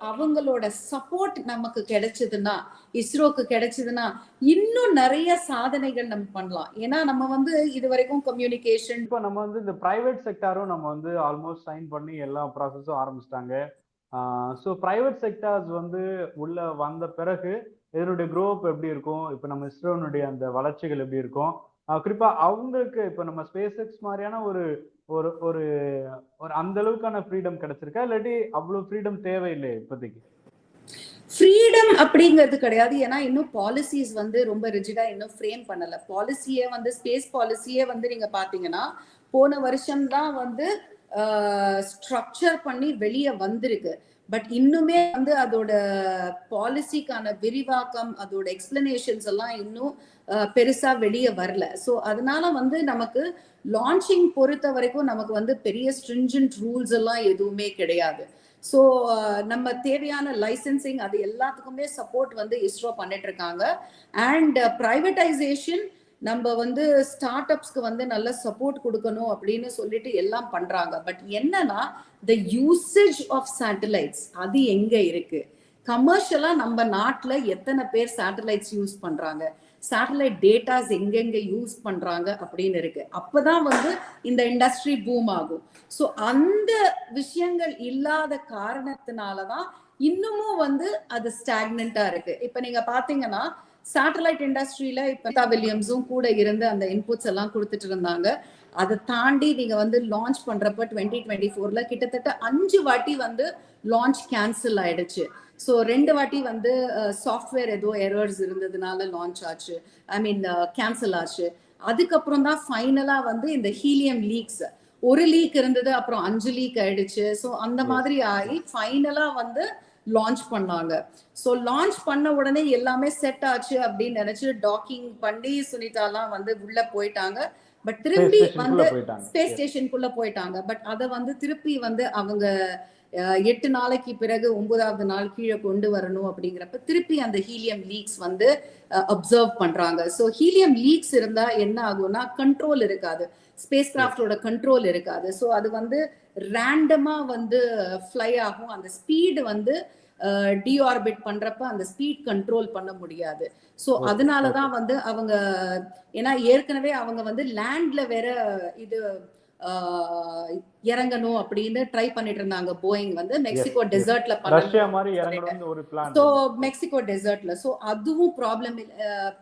அவங்களோட சப்போர்ட் நமக்கு கிடைச்சதுன்னா, இஸ்ரோக்கு கிடைச்சதுன்னா இன்னும் நிறைய சாதனைகள் நம்ம பண்ணலாம். ஏன்னா நம்ம வந்து இது வரைக்கும் கம்யூனிகேஷன், இப்போ நம்ம வந்து இந்த பிரைவேட் செக்டாரும் நம்ம வந்து ஆல்மோஸ்ட் சைன் பண்ணி எல்லா ப்ராசஸும் ஆரம்பிச்சிட்டாங்க. ஸோ பிரைவேட் செக்டார்ஸ் வந்து உள்ள வந்த பிறகு இதனுடைய க்ரோப் எப்படி இருக்கும், இப்போ நம்ம இஸ்ரோனுடைய அந்த வளர்ச்சிகள் எப்படி இருக்கும், குறிப்பா அவங்களுக்கு இப்போ நம்ம ஸ்பேஸ் எக்ஸ் மாதிரியான ஒரு ஒரு ஒரு ஒரு அந்த அளவுக்கான ஃப்ரீடம் கிடைச்சிருக்கா, இல்லாட்டி அவ்வளவு ஃப்ரீடம் தேவையில்லை இப்போதைக்கு? ஃப்ரீடம் அப்படிங்கிறது கிடையாது. ஏன்னா இன்னும் பாலிசிஸ் வந்து ரொம்ப ரிஜிடா இன்னும் ஃப்ரேம் பண்ணல. பாலிசியே வந்து ஸ்பேஸ் பாலிசியே வந்து நீங்க பாத்தீங்கன்னா போன வருஷம் தான் வந்து ஸ்ட்ரக்சர் பண்ணி வெளியே வந்திருக்கு. பட் இன்னுமே வந்து அதோட பாலிசிக்கான விரிவாக்கம், அதோட எக்ஸ்பிளனேஷன்ஸ் எல்லாம் இன்னும் பெருசா வெளியே வரல. ஸோ அதனால வந்து நமக்கு லான்ச்சிங் பொறுத்த வரைக்கும் நமக்கு வந்து பெரிய ஸ்ட்ரிஞ்சன்ட் ரூல்ஸ் எல்லாம் எதுவுமே கிடையாது. ஸோ நம்ம தேவையான லைசன்சிங் அது எல்லாத்துக்குமே சப்போர்ட் வந்து இஸ்ரோ பண்ணிட்டு இருக்காங்க. அண்ட் பிரைவேட்டைசேஷன் நம்ம வந்து ஸ்டார்ட் அப்ஸ்க்கு வந்து நல்ல சப்போர்ட் கொடுக்கணும் அப்படின்னு சொல்லிட்டு எல்லாம் பண்றாங்க. பட் என்னன்னா த யூசேஜ் ஆஃப் சேட்டலைட்ஸ் அது எங்க இருக்கு? கமர்ஷியலா நம்ம நாட்டுல எத்தனை பேர் சேட்டலைட்ஸ் யூஸ் பண்றாங்க, சேட்டலைட் டேட்டாஸ் எங்கெங்க யூஸ் பண்றாங்க அப்படின்னு இருக்கு. அப்பதான் வந்து இந்த இண்டஸ்ட்ரி பூம் ஆகும். ஸோ அந்த விஷயங்கள் இல்லாத காரணத்தினாலதான் இன்னமும் வந்து அது ஸ்டாக்னண்டா இருக்கு. இப்ப நீங்க பாத்தீங்கன்னா சேட்டலைட் இண்டஸ்ட்ரியில இப்ப சுனிதா வில்லியம்ஸும் கூட இருந்து அந்த இன்புட்ஸ் எல்லாம் கொடுத்துட்டு இருந்தாங்க. அதை தாண்டி நீங்க வந்து லான்ச் பண்றப்ப 2024ல கிட்டத்தட்ட 5 வாட்டி வந்து லான்ச் கேன்சல் ஆயிடுச்சு. ஸோ 2 வாட்டி வந்து சாஃப்ட்வேர் ஏதோ எரர்ஸ் இருந்ததுனால லான்ச் ஆச்சு, ஐ மீன் கேன்சல் ஆச்சு. அதுக்கப்புறம் தான் ஃபைனலா வந்து இந்த ஹீலியம் லீக்ஸ், ஒரு லீக் இருந்தது, அப்புறம் 5 லீக் ஆயிடுச்சு. ஸோ அந்த மாதிரி ஆகி ஃபைனலா வந்து லான்ச் பண்ணாங்க. ஸோ லான்ச் பண்ண உடனே எல்லாமே செட் ஆச்சு அப்படின்னு நினைச்சு டாக்கிங் பண்ணி சுனிதாலாம் வந்து உள்ள போயிட்டாங்க. பட் திரும்பி வந்து ஸ்பேஸ் ஸ்டேஷனுக்குள்ள போயிட்டாங்க. பட் அதை வந்து திருப்பி வந்து அவங்க 8 நாளைக்கு பிறகு 9வது நாள் கீழே கொண்டு வரணும் அப்படிங்கிறப்ப திருப்பி அந்த ஹீலியம் லீக்ஸ் வந்து அப்சர்வ் பண்றாங்க. ஸோ ஹீலியம் லீக்ஸ் இருந்தா என்ன ஆகும்னா கண்ட்ரோல் இருக்காது, ஸ்பேஸ் கிராஃப்டோட கண்ட்ரோல் இருக்காது. ஸோ அது வந்து ரேண்டமா வந்து ஃப்ளை ஆகும். அந்த ஸ்பீடு வந்து டிஆர்பிட் பண்றப்ப அந்த ஸ்பீட் கண்ட்ரோல் பண்ண முடியாது. ஸோ அதனாலதான் வந்து அவங்க, ஏன்னா ஏற்கனவே அவங்க வந்து லேண்ட்ல வேற இது இறங்கணும் அப்படின்னு ட்ரை பண்ணிட்டு இருந்தாங்க. போயிங் வந்து மெக்சிகோ டெசர்ட்ல பண்ணணும். ஸோ மெக்சிகோ டெசர்ட்ல, ஸோ அதுவும்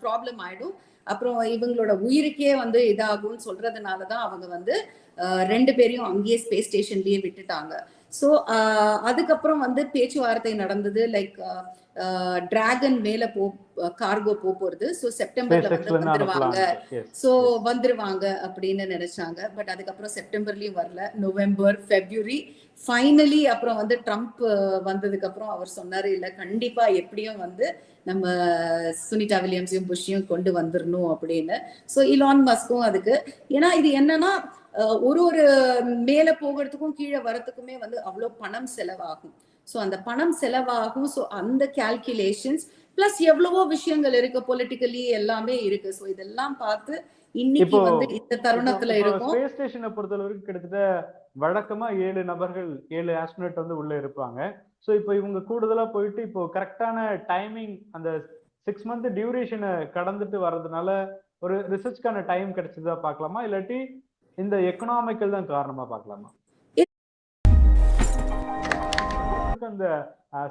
ப்ராப்ளம் ஆயிடும். அப்புறம் இவங்களோட உயிருக்கே வந்து இதாகும்னு சொல்றதுனாலதான் அவங்க வந்து 2 பேரையும் அங்கேயே ஸ்பேஸ் ஸ்டேஷன்லயே விட்டுட்டாங்க. ஸோ அதுக்கப்புறம் வந்து பேச்சுவார்த்தை நடந்தது. லைக் டிராகன் மேல கார்கோ போறது. ஸோ செப்டம்பர்ல வந்து வந்துருவாங்க, ஸோ வந்துருவாங்க அப்படின்னு நினைச்சாங்க. பட் அதுக்கப்புறம் செப்டம்பர்லயும் வரல, நவம்பர், பிப்ரவரி, ஃபைனலி அப்புறம் வந்து ட்ரம்ப் வந்ததுக்கு அப்புறம் அவர் சொன்னாரு, இல்ல கண்டிப்பா எப்படியும் வந்து நம்ம சுனிதா வில்லியம்ஸையும் புஷ்ஷையும் கொண்டு வந்துடணும் அப்படின்னு. ஸோ இலான் மஸ்கும் அதுக்கு, ஏன்னா இது என்னன்னா ஒரு மேல போகிறதுக்கும் கீழே வரத்துக்குமே வந்து அவ்வளவு பணம் செலவாகும். ஸோ அந்த பணம் செலவாகும். ஸோ அந்த கால்குலேஷன்ஸ் பிளஸ் எவ்வளவோ விஷயங்கள் இருக்கு, பொலிட்டிக்கலி எல்லாமே இருக்கு. ஸோ இதெல்லாம் பார்த்து இன்னைக்கு வந்து இந்த தருணத்துல இருக்கும். ஸ்பேஸ் ஸ்டேஷனை பொறுத்தளவுக்கு கிட்டத்தட்ட வழக்கமா 7 நபர்கள், 7 ஆஸ்ட்ரோனட் வந்து உள்ள இருப்பாங்க. ஸோ இப்போ இவங்க கூடுதலா போயிட்டு இப்போ கரெக்டான டைமிங் அந்த 6 மந்த் டியூரேஷனை கடந்துட்டு வர்றதுனால ஒரு ரிசர்ச்க்கான டைம் கிடைச்சதா பார்க்கலாமா, இல்லாட்டி இந்த எக்கனாமிக்கல் தான் காரணமா பார்க்கலாமா? அந்த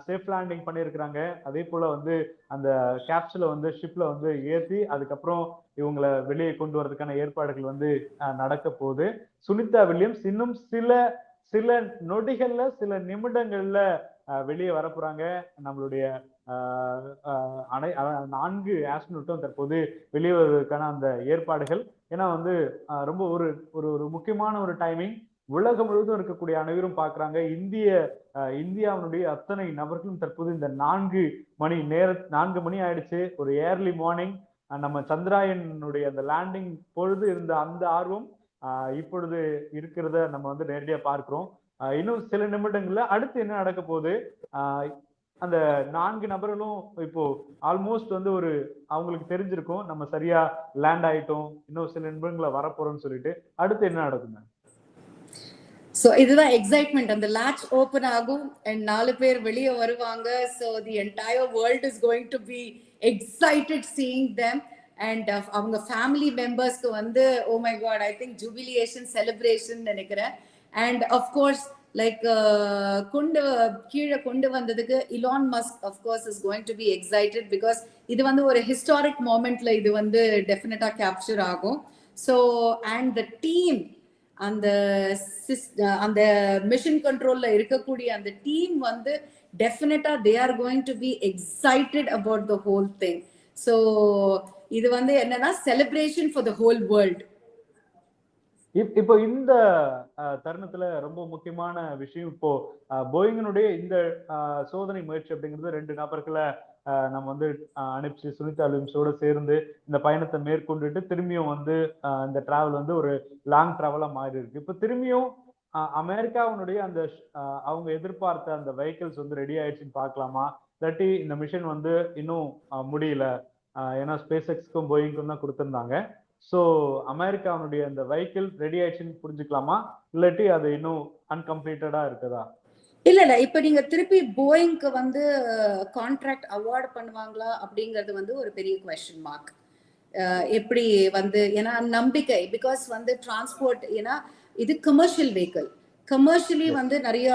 சேஃப் லேண்டிங் பண்ணியிருக்கிறாங்க. அதே போல வந்து அந்த கேப்சூலை வந்து ஷிப்ல வந்து ஏற்றி அதுக்கப்புறம் இவங்களை வெளியே கொண்டு வரதுக்கான ஏற்பாடுகள் வந்து நடக்க போகுது. சுனிதா வில்லியம்ஸ் இன்னும் சில நொடிகள்ல, சில நிமிடங்கள்ல வெளியே வரப்போறாங்க. நம்மளுடைய 4 ஆஸ்ட்ரோனட்டும் தற்போது வெளியே வருவதற்கான அந்த ஏற்பாடுகள். ஏன்னா வந்து ரொம்ப ஒரு முக்கியமான ஒரு டைமிங். உலகம் முழுவதும் இருக்கக்கூடிய அனைவரும் பார்க்குறாங்க. இந்தியாவுடைய அத்தனை நபர்களும் தற்போது இந்த 4 மணி ஆயிடுச்சு, ஒரு ஏர்லி மார்னிங். நம்ம சந்திராயனுடைய அந்த லேண்டிங் பொழுது இருந்த அந்த ஆர்வம் இப்பொழுது இருக்கிறத நம்ம வந்து நேரடியா பார்க்கிறோம். இன்னும் சில நிமிடங்கள்ல அடுத்து என்ன நடக்க போகுது, அந்த 4 நபர்களும் இப்போ ஆல்மோஸ்ட் வந்து அவங்களுக்கு தெரிஞ்சிருக்கும் நம்ம சரியா லேண்ட் ஆயிட்டோம், இன்னும் சில நிமிடங்களை வரப்போறோம்னு சொல்லிட்டு. அடுத்து என்ன நடக்குங்க? ஸோ இதுதான் எக்ஸைட்மெண்ட். அந்த latch ஓப்பன் ஆகும் அண்ட் 4 பேர் வெளியே வருவாங்க. So the entire world is going to be excited seeing them. And அவங்க ஃபேமிலி மெம்பர்ஸ்க்கு வந்து oh my God, I think jubilation celebration நினைக்கிறேன். அண்ட் அஃப்கோர்ஸ் லைக் கீழே கொண்டு வந்ததுக்கு Elon Musk of course is going to be excited because இது வந்து ஒரு ஹிஸ்டாரிக் மோமெண்ட்ல இது வந்து டெஃபினட்டா கேப்சர் ஆகும். ஸோ அண்ட் த டீம், அந்த மிஷன் கண்ட்ரோல்ல இருக்கக்கூடிய அந்த டீம் வந்து டெஃபினட்டா they are going to be excited about the whole thing. So இது வந்து என்னன்னா celebration for the whole world. இப்போ இந்த தருணத்துல ரொம்ப முக்கியமான விஷயம், இப்போ போயிங்கினுடைய இந்த சோதனை முயற்சி அப்படிங்கிறது 2 நபர்களை நம்ம வந்து அனுப்பிச்சு சுனிதா வில்லியம்ஸோட சேர்ந்து இந்த பயணத்தை மேற்கொண்டுட்டு திரும்பியும் வந்து இந்த டிராவல் வந்து ஒரு லாங் டிராவலா மாறி இருக்கு. இப்போ திரும்பியும் அமெரிக்காவுடைய அந்த அவங்க எதிர்பார்த்த அந்த வெஹிக்கிள்ஸ் வந்து ரெடி ஆயிடுச்சுன்னு பார்க்கலாமா, இல்லாட்டி இந்த மிஷன் வந்து இன்னும் முடியல, ஏன்னா ஸ்பேஸ் எக்ஸ்க்கும் போயிங்க்கும் தான் கொடுத்துருந்தாங்க, ஸோ அமெரிக்காவுடைய அந்த வெஹிக்கிள் ரெடி ஆயிடுச்சுன்னு புரிஞ்சுக்கலாமா, இல்லாட்டி அது இன்னும் அன்கம்ப்ளீட்டடா இருக்குதா? இல்ல இப்ப நீங்க திருப்பி போயிங்க்கு வந்து கான்ட்ராக்ட் அவார்ட் பண்ணுவாங்களா அப்படிங்கிறது வந்து ஒரு பெரிய கொஸ்டின் மார்க். எப்படி வந்து, ஏன்னா நம்பிக்கை, பிகாஸ் வந்து டிரான்ஸ்போர்ட், ஏன்னா இது கமர்ஷியல் வெஹிக்கிள், கமர்ஷியலி வந்து நிறைய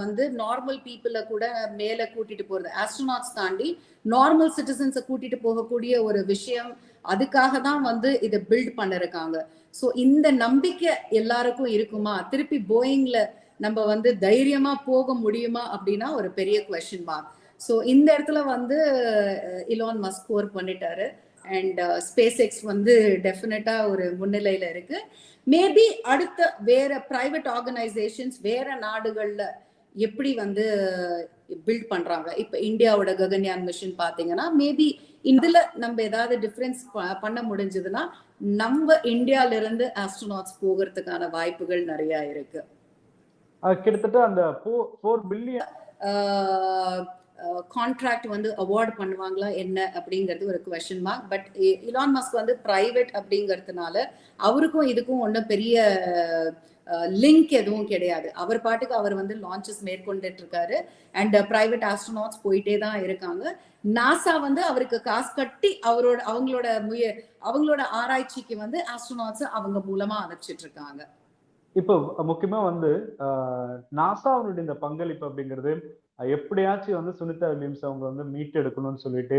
வந்து நார்மல் பீப்புளை கூட மேல கூட்டிட்டு போறது, ஆஸ்ட்ரோநாட்ஸ் தாண்டி நார்மல் சிட்டிசன்ஸை கூட்டிட்டு போகக்கூடிய ஒரு விஷயம். அதுக்காக தான் வந்து இதை பில்ட் பண்ணிருக்காங்க. ஸோ இந்த நம்பிக்கை எல்லாருக்கும் இருக்குமா, திருப்பி போயிங்ல நம்ம வந்து தைரியமா போக முடியுமா அப்படின்னா ஒரு பெரிய கொஸ்டின் மார்க். ஸோ இந்த இடத்துல வந்து இலான் மஸ்க் ஸ்கோர் பண்ணிட்டாரு. அண்ட் ஸ்பேஸ் எக்ஸ் வந்து டெஃபினட்டா ஒரு முன்னிலையில இருக்கு. மேபி அடுத்த வேற பிரைவேட் ஆர்கனைசேஷன்ஸ் வேற நாடுகள்ல எப்படி வந்து பில்ட் பண்றாங்க. இப்ப இந்தியாவோட ககன்யான் மிஷன் பாத்தீங்கன்னா மேபி இதுல நம்ம ஏதாவது டிஃபரன்ஸ் பண்ண முடிஞ்சதுன்னா நம்ம இந்தியால இருந்து ஆஸ்ட்ரோநாட்ஸ் போகிறதுக்கான வாய்ப்புகள் நிறைய இருக்கு. கிட்டத்தட்ட அந்த 4 பில்லியன் கான்ட்ராக்ட் வந்து அவார்ட் பண்ணுவாங்களா என்ன அப்படிங்கிறது ஒரு question mark. But Elon Musk வந்து பிரைவேட் அப்படிங்கிறதுனால அவருக்கும் இதுக்கும் ஒன்றும் பெரிய லிங்க் எதுவும் கிடையாது. அவர் பாட்டுக்கு அவர் வந்து லான்ச்சஸ் மேற்கொண்டுட்டு இருக்காரு. அண்ட் பிரைவேட் ஆஸ்ட்ரோநாட்ஸ் போயிட்டே தான் இருக்காங்க. நாசா வந்து அவருக்கு காசு கட்டி அவங்களோட ஆராய்ச்சிக்கு வந்து ஆஸ்ட்ரோநாட்ஸ் அவங்க மூலமா அனுப்பிச்சிட்டு இருக்காங்க. இப்போ முக்கியமா வந்து நாசாவுடைய இந்த பங்களிப்பு அப்படிங்கிறது எப்படியாச்சும் வந்து சுனிதா வில்லியம்ஸ் அவங்க வந்து மீட் எடுக்கணும்னு சொல்லிட்டு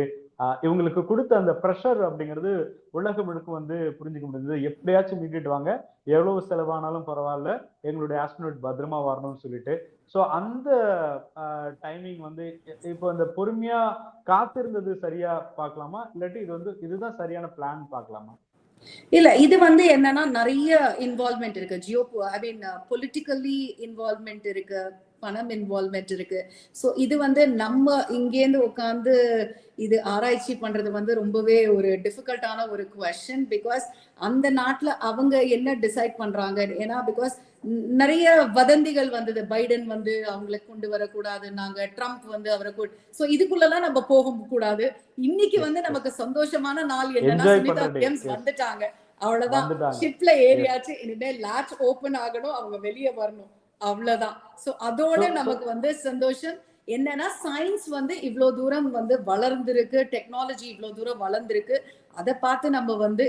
இவங்களுக்கு கொடுத்த அந்த ப்ரெஷர் அப்படிங்கிறது உலகம் முழுக்க வந்து புரிஞ்சுக்க முடிஞ்சது. எப்படியாச்சும் மீட்டுட்டு வாங்க, எவ்வளவு செலவானாலும் பரவாயில்ல, எங்களுடைய ஆஸ்ட்ரோனட் பத்திரமா வரணும்னு சொல்லிட்டு. ஸோ அந்த டைமிங் வந்து இப்போ அந்த பொறுமையா காத்திருந்தது சரியா பார்க்கலாமா, இல்லாட்டி இதுதான் சரியான பிளான் பார்க்கலாமா? இல்ல இது வந்து என்னன்னா நிறைய இன்வால்வ்மெண்ட் இருக்கு. ஐ மீன் பொலிட்டிக்கலி இன்வால்வ்மெண்ட் இருக்கு, பணம் இன்வால்வ்மெண்ட் இருக்கு. ஸோ இது வந்து நம்ம இங்கேருந்து உட்காந்து இது ஆராய்ச்சி பண்றது வந்து ரொம்பவே ஒரு டிஃபிகல்ட்டான ஒரு குவெஸ்சன். பிகாஸ் அந்த நாட்டுல அவங்க என்ன டிசைட் பண்றாங்க, ஏன்னா பிகாஸ் நிறைய வதந்திகள் வந்தது, பைடன் வந்து அவங்களை கொண்டு வரக்கூடாது, நாங்க ட்ரம்ப் வந்து அவரை ஸோ இதுக்குள்ளலாம் நம்ம போக கூடாது. இன்னைக்கு வந்து நமக்கு சந்தோஷமான நாள் என்னன்னா சுனிதா வில்லியம்ஸ் வந்துட்டாங்க, அவ்வளவுதான், ஷிப்ல ஏறியாச்சு, இனிமே லாட்ச் ஓபன் ஆகணும், அவங்க வெளியே வரணும், அவ்வளவுதான். சோ அதோட நமக்கு வந்து சந்தோஷம் என்னன்னா சயின்ஸ் வந்து இவ்வளவு தூரம் வந்து வளர்ந்திருக்கு, டெக்னாலஜி இவ்வளவு தூரம் வளர்ந்திருக்கு, அதை பார்த்து நம்ம வந்து